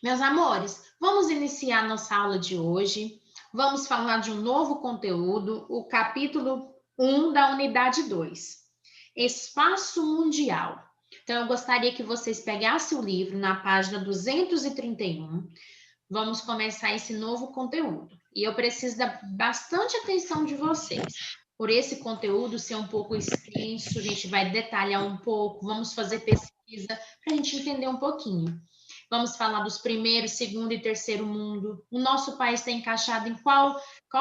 Meus amores, vamos iniciar nossa aula de hoje. Vamos falar de um novo conteúdo, o capítulo 1 da unidade 2, Espaço Mundial. Então, eu gostaria que vocês pegassem o livro na página 231. Vamos começar esse novo conteúdo. E eu preciso da bastante atenção de vocês. Por esse conteúdo ser um pouco extenso, a gente vai detalhar um pouco, vamos fazer pesquisa para a gente entender um pouquinho. Vamos falar dos primeiro, segundo e terceiro mundo. O nosso país está encaixado em qual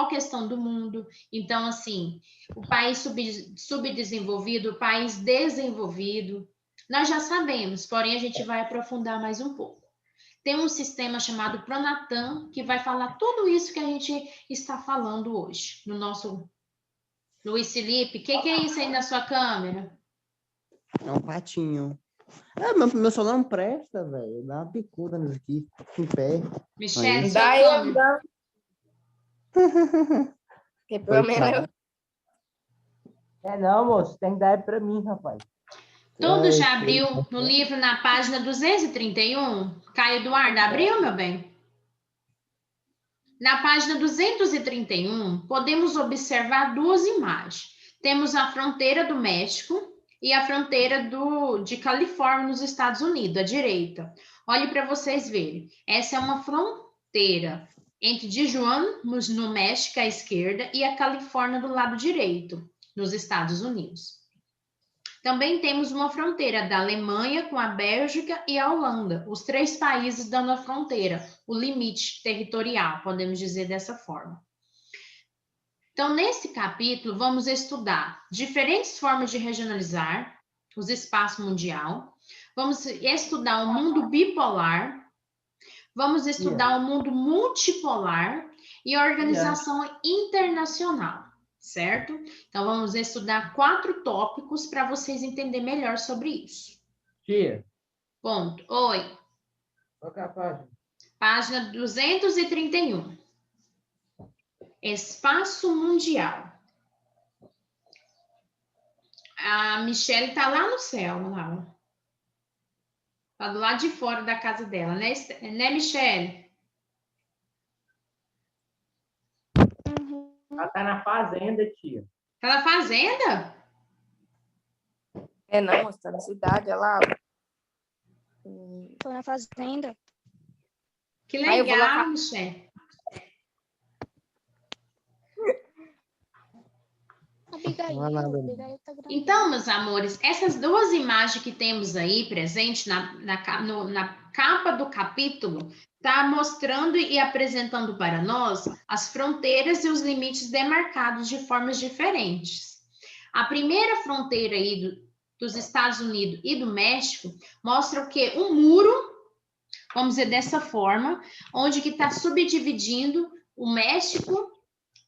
questão do mundo? Então, assim, o país subdesenvolvido, o país desenvolvido, nós já sabemos, porém a gente vai aprofundar mais um pouco. Tem um sistema chamado Pronatan, que vai falar tudo isso que a gente está falando hoje, no nosso... Luiz Felipe, o que é isso aí na sua câmera? É um patinho. Meu celular não presta, velho. Dá uma picuda nisso aqui. Em pé. Michelle, sua Dá câmera. Que pelo menos Não, moço. Tem que dar pra mim, rapaz. Tudo já abriu no livro na página 231? Caio Eduardo, abriu, meu bem? Na página 231, podemos observar duas imagens. Temos a fronteira do México e a fronteira de Califórnia, nos Estados Unidos, à direita. Olhe para vocês verem. Essa é uma fronteira entre Tijuana, no México, à esquerda, e a Califórnia do lado direito, nos Estados Unidos. Também temos uma fronteira da Alemanha com a Bélgica e a Holanda. Os três países dando a fronteira, o limite territorial, podemos dizer dessa forma. Então, nesse capítulo, vamos estudar diferentes formas de regionalizar os espaços mundial. Vamos estudar o mundo bipolar. Vamos estudar o mundo multipolar e a organização internacional. Certo? Então, vamos estudar 4 tópicos para vocês entenderem melhor sobre isso. Tia. Ponto. Oi. Qual que é a página? Página 231. Espaço Mundial. A Michelle está lá no céu, lá. Está do lado de fora da casa dela, né, Michelle? Ela tá na fazenda, tia. Tá na fazenda? não, moça, tá na cidade, é lá. Tô na fazenda. Que Aí eu vou lá legal, Michelle. Abigail, Não é nada. Abigail tá gravando. Então, meus amores, essas duas imagens que temos aí presente na capa do capítulo está mostrando e apresentando para nós as fronteiras e os limites demarcados de formas diferentes. A primeira fronteira aí dos Estados Unidos e do México mostra o quê? Um muro, vamos dizer dessa forma, onde que está subdividindo o México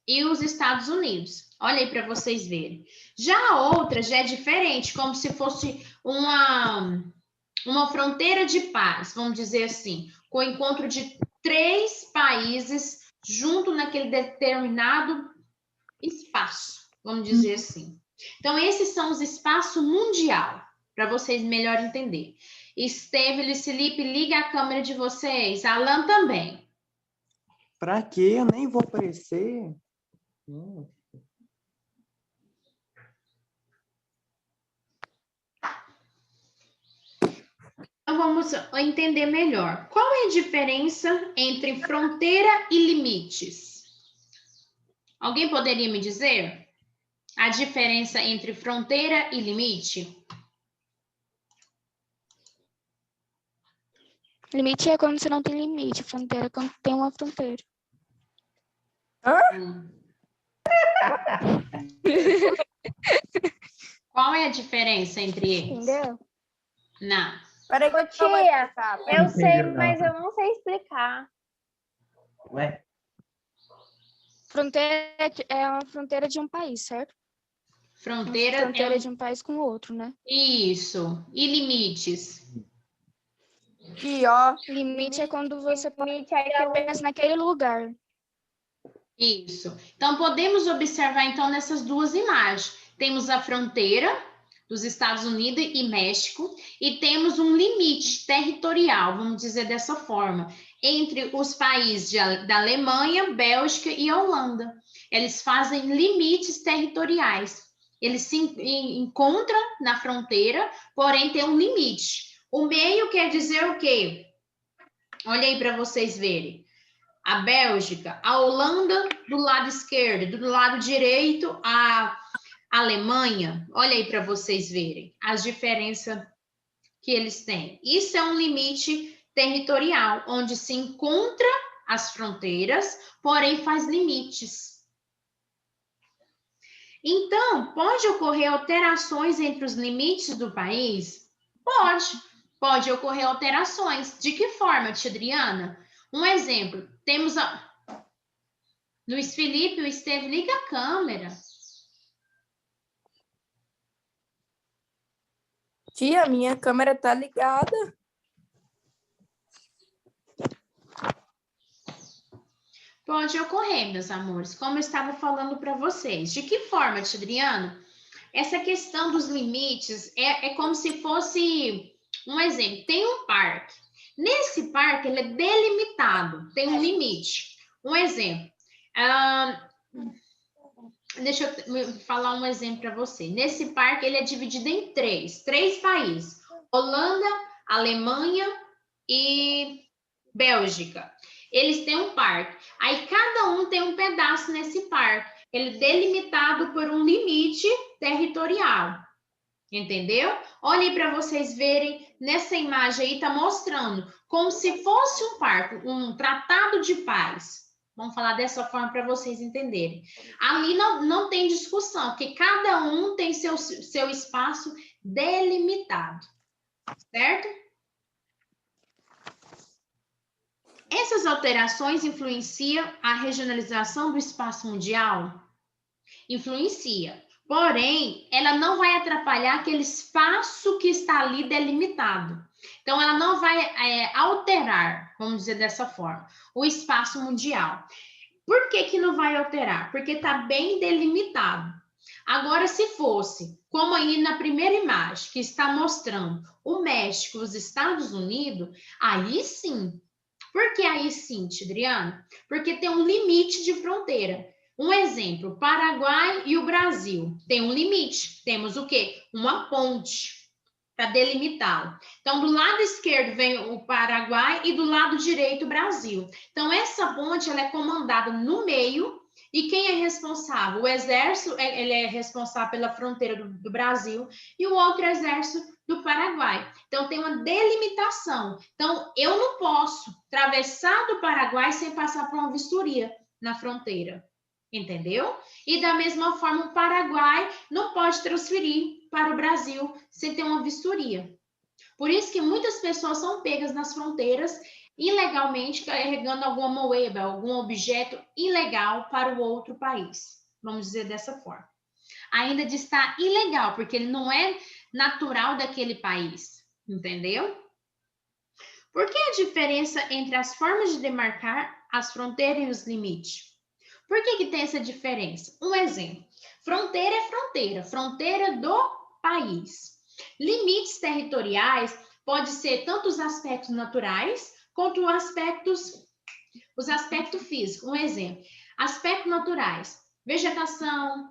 e os Estados Unidos. Olha aí para vocês verem. Já a outra já é diferente, como se fosse uma fronteira de paz, vamos dizer assim, com o encontro de 3 países junto naquele determinado espaço, vamos dizer assim. Então, esses são os espaços mundial, para vocês melhor entender. Esteve e Felipe, liga a câmera de vocês. Alan também. Pra quê? Eu nem vou aparecer. Então, vamos entender melhor. Qual é a diferença entre fronteira e limites? Alguém poderia me dizer a diferença entre fronteira e limite? Limite é quando você não tem limite. Fronteira é quando tem uma fronteira. Qual é a diferença entre eles? Entendeu? Não. Peraí, Ô, tia, eu sei, Entendi, não. mas eu não sei explicar. Ué? Fronteira é uma fronteira de um país, certo? Fronteira Fronteira de um país com o outro, né? Isso. E limites? aqui, ó. Limite é quando você pode Limite é apenas naquele lugar. Isso. Então, podemos observar, então, nessas duas imagens. Temos a fronteira, dos Estados Unidos e México, e temos um limite territorial, vamos dizer dessa forma, entre os países da Alemanha, Bélgica e Holanda. Eles fazem limites territoriais. Eles se encontram na fronteira, porém tem um limite. O meio quer dizer o quê? Olha aí para vocês verem. A Bélgica, a Holanda do lado esquerdo, do lado direito, a Alemanha. Olha aí para vocês verem as diferenças que eles têm. Isso é um limite territorial, onde se encontra as fronteiras, porém faz limites. Então, pode ocorrer alterações entre os limites do país? Pode ocorrer alterações. De que forma, tia Adriana? Um exemplo, temos Luiz Felipe, o Esteve, liga a câmera. Tia, minha câmera tá ligada. Pode ocorrer, meus amores, como eu estava falando para vocês. De que forma, tia Adriana? Essa questão dos limites é como se fosse um exemplo. Tem um parque. Nesse parque, ele é delimitado, tem um limite. Um exemplo. Deixa eu falar um exemplo para você. Nesse parque, ele é dividido em três países. Holanda, Alemanha e Bélgica. Eles têm um parque. Aí, cada um tem um pedaço nesse parque. Ele é delimitado por um limite territorial. Entendeu? Olhem para vocês verem. Nessa imagem aí, está mostrando como se fosse um parque, um tratado de paz. Vamos falar dessa forma para vocês entenderem. Ali não tem discussão, porque cada um tem seu espaço delimitado, certo? Essas alterações influenciam a regionalização do espaço mundial? Influencia. Porém, ela não vai atrapalhar aquele espaço que está ali delimitado. Então, ela não vai alterar, vamos dizer dessa forma, o espaço mundial. Por que não vai alterar? Porque está bem delimitado. Agora, se fosse, como aí na primeira imagem, que está mostrando o México e os Estados Unidos, aí sim. Por que aí sim, Adriana? Porque tem um limite de fronteira. Um exemplo, o Paraguai e o Brasil. Tem um limite. Temos o quê? Uma ponte para delimitá-lo. Então, do lado esquerdo vem o Paraguai e do lado direito o Brasil. Então, essa ponte ela é comandada no meio e quem é responsável? O exército ele é responsável pela fronteira do Brasil e o outro exército do Paraguai. Então, tem uma delimitação. Então, eu não posso atravessar do Paraguai sem passar por uma vistoria na fronteira. Entendeu? E da mesma forma, o Paraguai não pode transferir para o Brasil sem ter uma vistoria. Por isso que muitas pessoas são pegas nas fronteiras ilegalmente carregando alguma moeda, algum objeto ilegal para o outro país. Vamos dizer dessa forma. Ainda de estar ilegal, porque ele não é natural daquele país. Entendeu? Por que a diferença entre as formas de demarcar as fronteiras e os limites? Por que tem essa diferença? Um exemplo. Fronteira é fronteira, fronteira do país. Limites territoriais pode ser tanto os aspectos naturais quanto os aspectos físicos. Um exemplo. Aspectos naturais. Vegetação,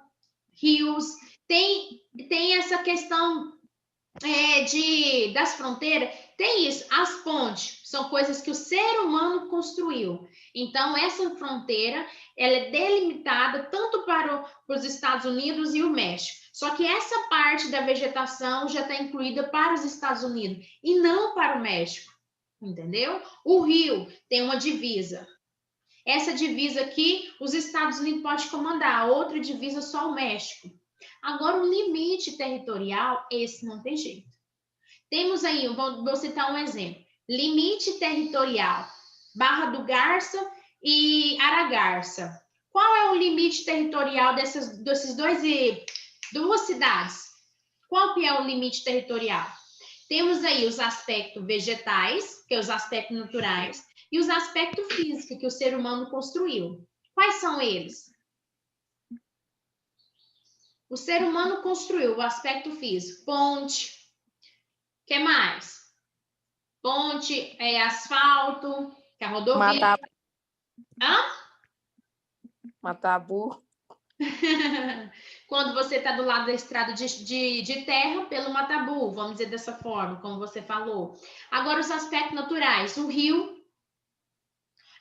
rios. Tem essa questão das fronteiras. Tem isso. As pontes são coisas que o ser humano construiu. Então, essa fronteira ela é delimitada tanto para os Estados Unidos e o México. Só que essa parte da vegetação já está incluída para os Estados Unidos e não para o México. Entendeu? O rio tem uma divisa. Essa divisa aqui, os Estados Unidos podem comandar. A outra divisa só o México. Agora, o limite territorial, esse não tem jeito. Temos aí, vou citar um exemplo. Limite territorial, Barra do Garça e Aragarça. Qual é o limite territorial dessas duas cidades? Qual que é o limite territorial? Temos aí os aspectos vegetais, que é os aspectos naturais, e os aspectos físicos que o ser humano construiu. Quais são eles? O ser humano construiu o aspecto físico. Ponte. O que mais? Ponte, asfalto, que é a rodovia. Matar burro. Quando você está do lado da estrada de terra, pelo matabu, vamos dizer dessa forma, como você falou. Agora, os aspectos naturais. O rio,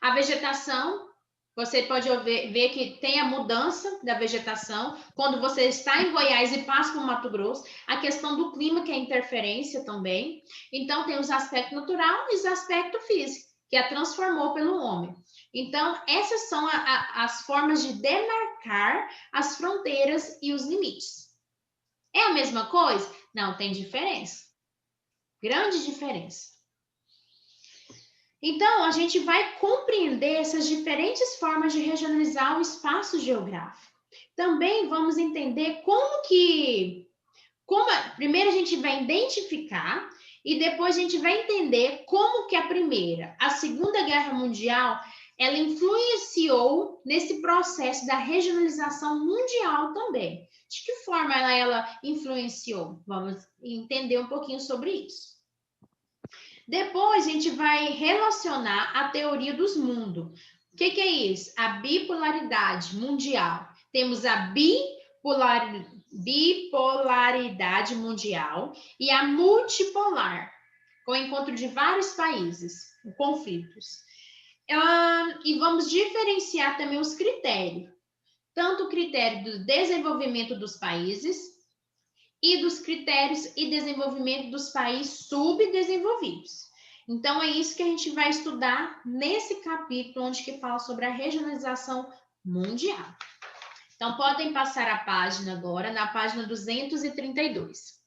a vegetação. Você pode ver que tem a mudança da vegetação. Quando você está em Goiás e passa para o Mato Grosso, a questão do clima, que é interferência também. Então, tem os aspectos naturais e os aspectos físicos, que a transformou pelo homem. Então, essas são as formas de demarcar as fronteiras e os limites. É a mesma coisa? Não, tem diferença. Grande diferença. Então, a gente vai compreender essas diferentes formas de regionalizar o espaço geográfico. Também vamos entender primeiro a gente vai identificar e depois a gente vai entender como que a Primeira, a Segunda Guerra Mundial, ela influenciou nesse processo da regionalização mundial também. De que forma ela influenciou? Vamos entender um pouquinho sobre isso. Depois a gente vai relacionar a teoria dos mundos. O que é isso? A bipolaridade mundial. Temos a bipolaridade mundial e a multipolar, com o encontro de vários países, conflitos. E vamos diferenciar também os critérios. Tanto o critério do desenvolvimento dos países e dos critérios e desenvolvimento dos países subdesenvolvidos. Então, é isso que a gente vai estudar nesse capítulo, onde que fala sobre a regionalização mundial. Então, podem passar a página agora, na página 232.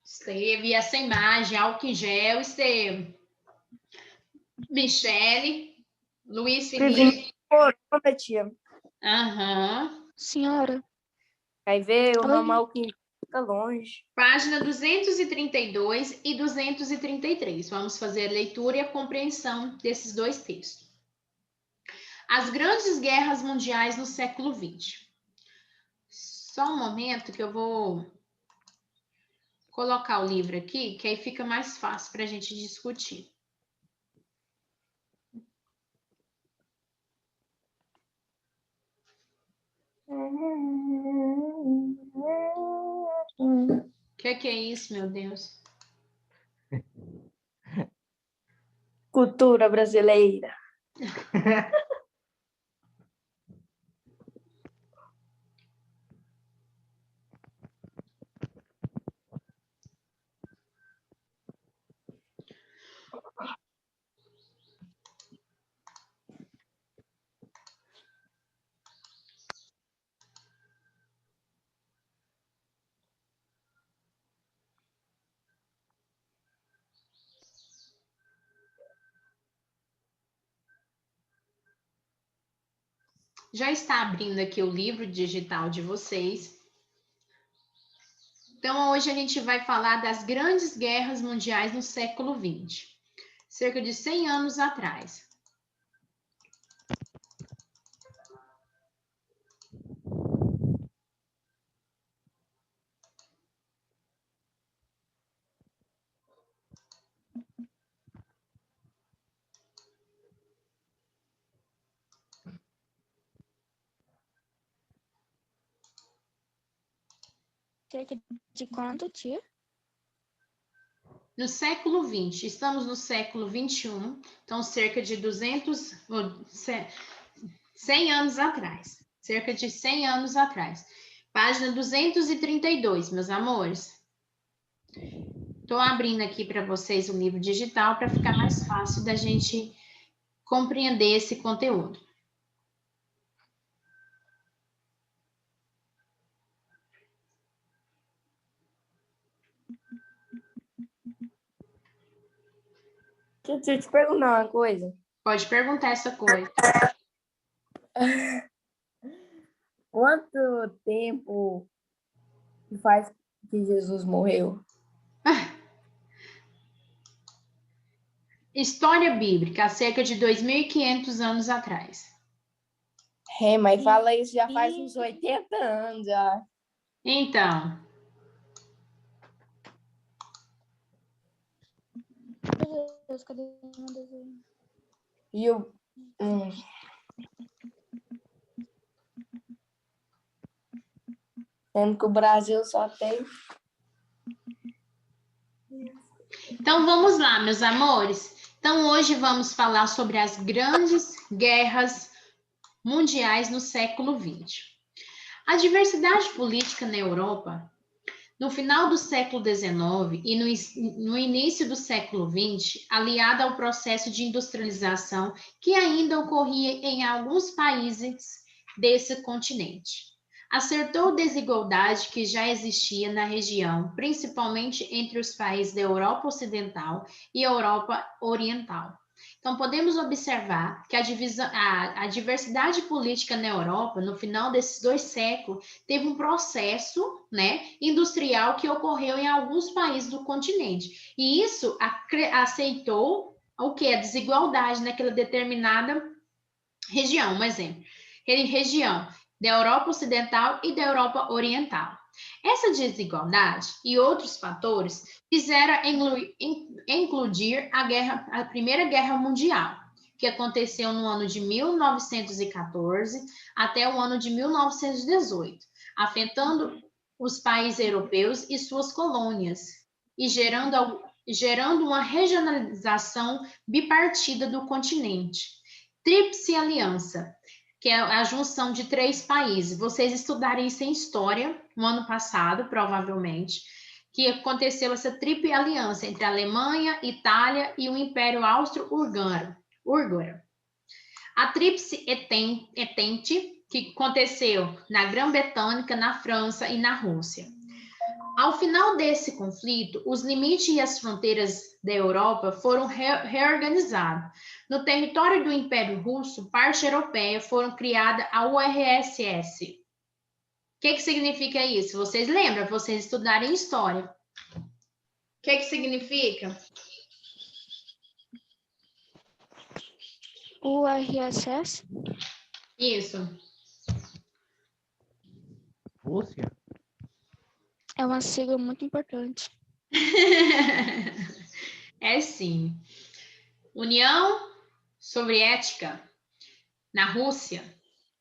Esteve essa imagem, álcool em gel, Esteve. Michele, Luiz Felipe. Corona, tia. Aham. Senhora. Aí vê o Oi. normal que fica longe. Página 232 e 233. Vamos fazer a leitura e a compreensão desses dois textos. As grandes guerras mundiais no século XX. Só um momento que eu vou colocar o livro aqui, que aí fica mais fácil para a gente discutir. O que é isso, meu Deus? Cultura brasileira. Já está abrindo aqui o livro digital de vocês. Então, hoje a gente vai falar das grandes guerras mundiais no século XX, cerca de 100 anos atrás. Cerca de quanto, tia? No século XX, estamos no século XXI, então cerca de 100 anos atrás. Cerca de 100 anos atrás. Página 232, meus amores. Estou abrindo aqui para vocês o livro digital para ficar mais fácil da gente compreender esse conteúdo. Deixa eu te perguntar uma coisa. Pode perguntar essa coisa. Quanto tempo faz que Jesus morreu? História bíblica, há cerca de 2.500 anos atrás. Mas fala isso já faz uns 80 anos já. Então, Meu Deus, cadê meu desenho? E o. Sendo que o Brasil só tem. então vamos lá, meus amores. Então hoje vamos falar sobre as grandes guerras mundiais no século XX. A diversidade política na Europa, no final do século XIX e no início do século XX, aliada ao processo de industrialização que ainda ocorria em alguns países desse continente, acertou desigualdade que já existia na região, principalmente entre os países da Europa Ocidental e Europa Oriental. Então, podemos observar que a diversidade política na Europa, no final desses 2 séculos, teve um processo, né, industrial que ocorreu em alguns países do continente. E isso aceitou o que? A desigualdade naquela determinada região. Um exemplo, região da Europa Ocidental e da Europa Oriental. Essa desigualdade e outros fatores fizeram incluir a Primeira Guerra Mundial, que aconteceu no ano de 1914 até o ano de 1918, afetando os países europeus e suas colônias, e gerando uma regionalização bipartida do continente. Tríplice Aliança, que é a junção de 3 países. Vocês estudaram isso em História, no ano passado, provavelmente, que aconteceu essa Tríplice Aliança entre a Alemanha, Itália e o Império Austro-Húngaro. A Tríplice Entente, que aconteceu na Grã-Bretanha, na França e na Rússia. Ao final desse conflito, os limites e as fronteiras da Europa foram reorganizados. No território do Império Russo, parte europeia, foram criada a URSS. O que significa isso? Vocês lembram? Vocês estudarem história. O que significa? URSS? Isso. Rússia? É uma sigla muito importante. É sim. União Soviética na Rússia,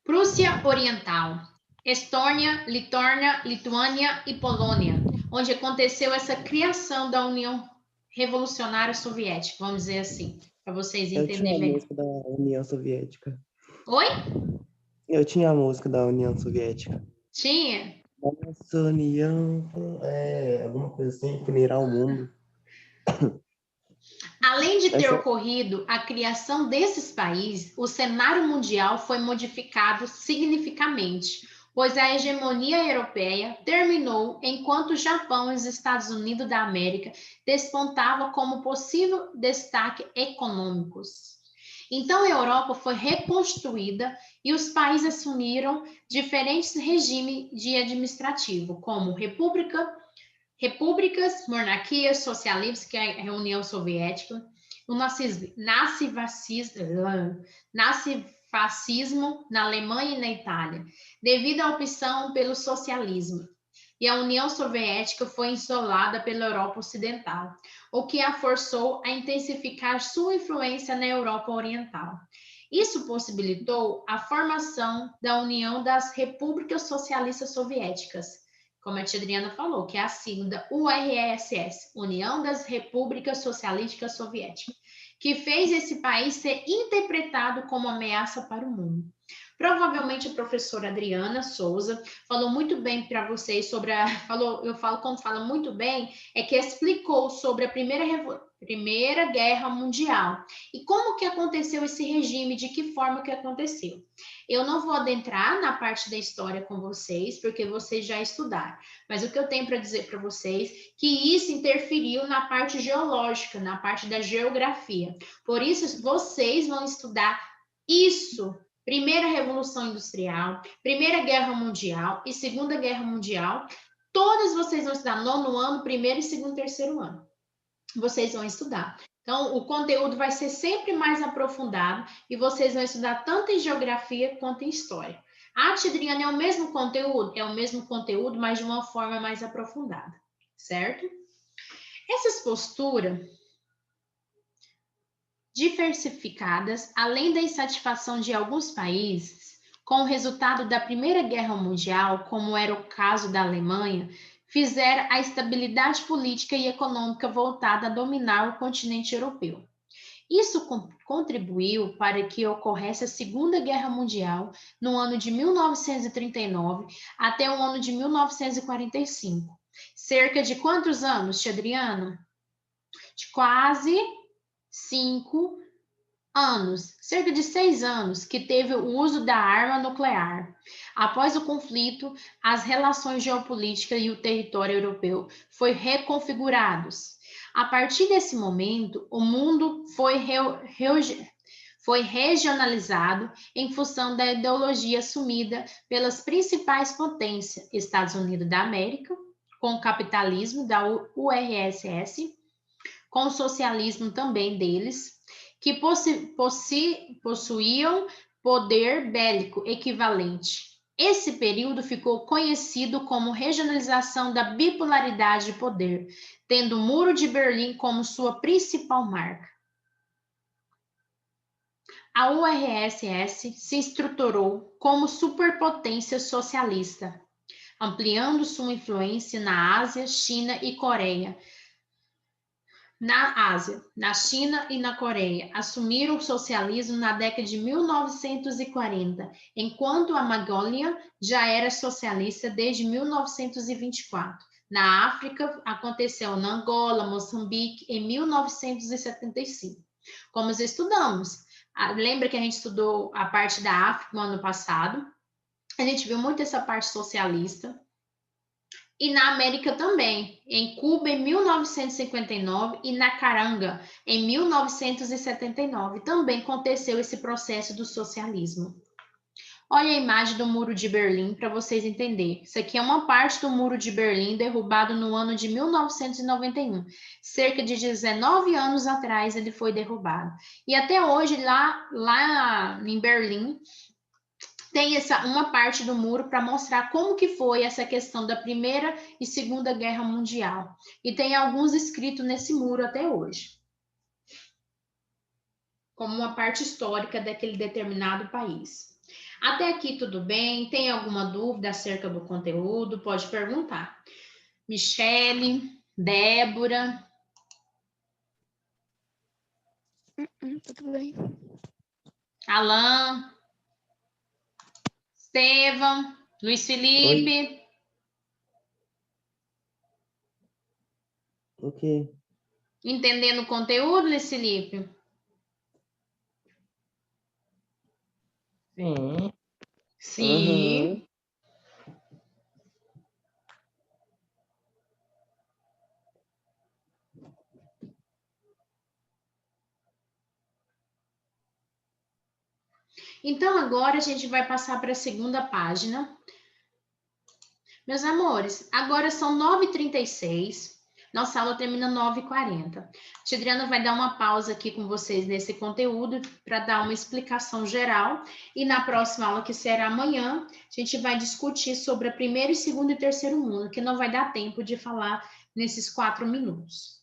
Prússia Oriental, Estônia, Lituânia e Polônia, onde aconteceu essa criação da União Revolucionária Soviética, vamos dizer assim, para vocês Eu tinha a entenderem. música da União Soviética. Oi? Eu tinha a música da União Soviética. Tinha? Nossa União, alguma coisa assim, que irá o mundo. Além de ter ocorrido a criação desses países, o cenário mundial foi modificado significativamente, pois a hegemonia europeia terminou enquanto o Japão e os Estados Unidos da América despontavam como possível destaque econômicos. Então, a Europa foi reconstruída e os países assumiram diferentes regimes de administrativo, como repúblicas, monarquias, socialistas, que é a União Soviética, o nazifascismo na Alemanha e na Itália, devido à opção pelo socialismo. E a União Soviética foi isolada pela Europa Ocidental, o que a forçou a intensificar sua influência na Europa Oriental. Isso possibilitou a formação da União das Repúblicas Socialistas Soviéticas, como a tia Adriana falou, que é a sigla da URSS, União das Repúblicas Socialistas Soviéticas, que fez esse país ser interpretado como ameaça para o mundo. Provavelmente a professora Adriana Souza falou muito bem para vocês sobre quando fala muito bem, é que explicou sobre a Primeira Guerra Mundial e como que aconteceu esse regime, de que forma que aconteceu. Eu não vou adentrar na parte da história com vocês, porque vocês já estudaram, mas o que eu tenho para dizer para vocês, que isso interferiu na parte geológica, na parte da geografia. Por isso, vocês vão estudar isso. Primeira Revolução Industrial, Primeira Guerra Mundial e Segunda Guerra Mundial, todas vocês vão estudar 9º ano, 1º, 2º e 3º ano. Vocês vão estudar. Então, o conteúdo vai ser sempre mais aprofundado e vocês vão estudar tanto em geografia quanto em história. Ah, tia Adriana, é o mesmo conteúdo? É o mesmo conteúdo, mas de uma forma mais aprofundada, certo? Essas posturas diversificadas, além da insatisfação de alguns países com o resultado da Primeira Guerra Mundial, como era o caso da Alemanha, fizeram a estabilidade política e econômica voltada a dominar o continente europeu. Isso contribuiu para que ocorresse a Segunda Guerra Mundial no ano de 1939 até o ano de 1945. Cerca de quantos anos, tia Adriana? De quase 5 anos, cerca de 6 anos, que teve o uso da arma nuclear. Após o conflito, as relações geopolíticas e o território europeu foram reconfigurados. A partir desse momento, o mundo foi regionalizado em função da ideologia assumida pelas principais potências, Estados Unidos da América, com o capitalismo da URSS, com o socialismo também deles, que possuíam poder bélico equivalente. Esse período ficou conhecido como regionalização da bipolaridade de poder, tendo o Muro de Berlim como sua principal marca. A URSS se estruturou como superpotência socialista, ampliando sua influência na Ásia, China e Coreia. Na Ásia, na China e na Coreia, assumiram o socialismo na década de 1940, enquanto a Mongólia já era socialista desde 1924. Na África, aconteceu na Angola, Moçambique, em 1975. Como estudamos, lembra que a gente estudou a parte da África no ano passado? A gente viu muito essa parte socialista. E na América também, em Cuba em 1959 e na Caranga em 1979, também aconteceu esse processo do socialismo. Olha a imagem do Muro de Berlim para vocês entenderem. Isso aqui é uma parte do Muro de Berlim derrubado no ano de 1991. Cerca de 19 anos atrás ele foi derrubado. E até hoje lá em Berlim tem uma parte do muro para mostrar como que foi essa questão da Primeira e Segunda Guerra Mundial. E tem alguns escritos nesse muro até hoje. Como uma parte histórica daquele determinado país. Até aqui tudo bem? Tem alguma dúvida acerca do conteúdo? Pode perguntar. Michele, Débora. Tudo bem. Alan. Estevam, Luiz Felipe. Ok. Entendendo o conteúdo, Luiz Felipe? Sim. Sim. Uhum. Então, agora a gente vai passar para a segunda página. Meus amores, agora são 9h36. Nossa aula termina 9h40. A Adriana vai dar uma pausa aqui com vocês nesse conteúdo para dar uma explicação geral. E na próxima aula, que será amanhã, a gente vai discutir sobre a primeiro, segundo e terceiro mundo, que não vai dar tempo de falar nesses 4 minutos.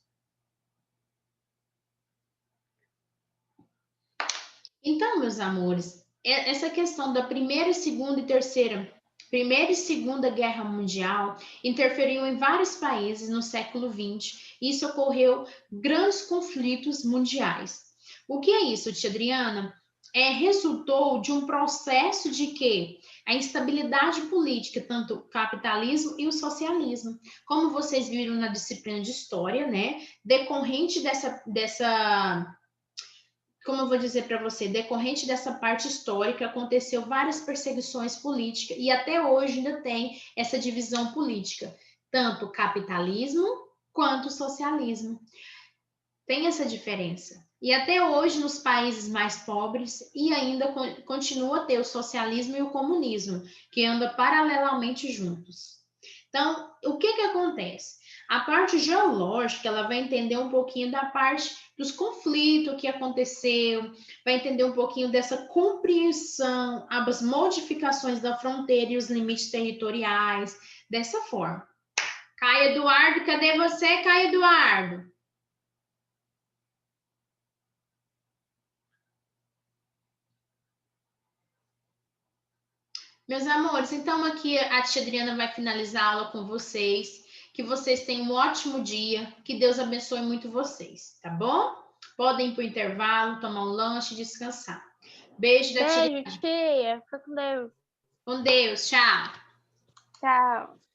Então, meus amores, essa questão da Primeira e Segunda Guerra Mundial interferiu em vários países no século XX e isso ocorreu grandes conflitos mundiais. O que é isso, tia Adriana? Resultou de um processo de que a instabilidade política, tanto o capitalismo e o socialismo, como vocês viram na disciplina de história, né? Decorrente como eu vou dizer para você, decorrente dessa parte histórica, aconteceu várias perseguições políticas e até hoje ainda tem essa divisão política, tanto capitalismo quanto socialismo. Tem essa diferença. E até hoje, nos países mais pobres, e ainda continua a ter o socialismo e o comunismo, que andam paralelamente juntos. Então, o que acontece? A parte geológica, ela vai entender um pouquinho da parte dos conflitos que aconteceu, vai entender um pouquinho dessa compreensão, as modificações da fronteira e os limites territoriais, dessa forma. Caio Eduardo, cadê você, Caio Eduardo? Meus amores, então aqui a tia Adriana vai finalizar a aula com vocês. Que vocês tenham um ótimo dia. Que Deus abençoe muito vocês, tá bom? Podem ir para o intervalo, tomar um lanche e descansar. Beijo da tia. Beijo, tia. Fica com Deus. Com Deus, tchau. Tchau.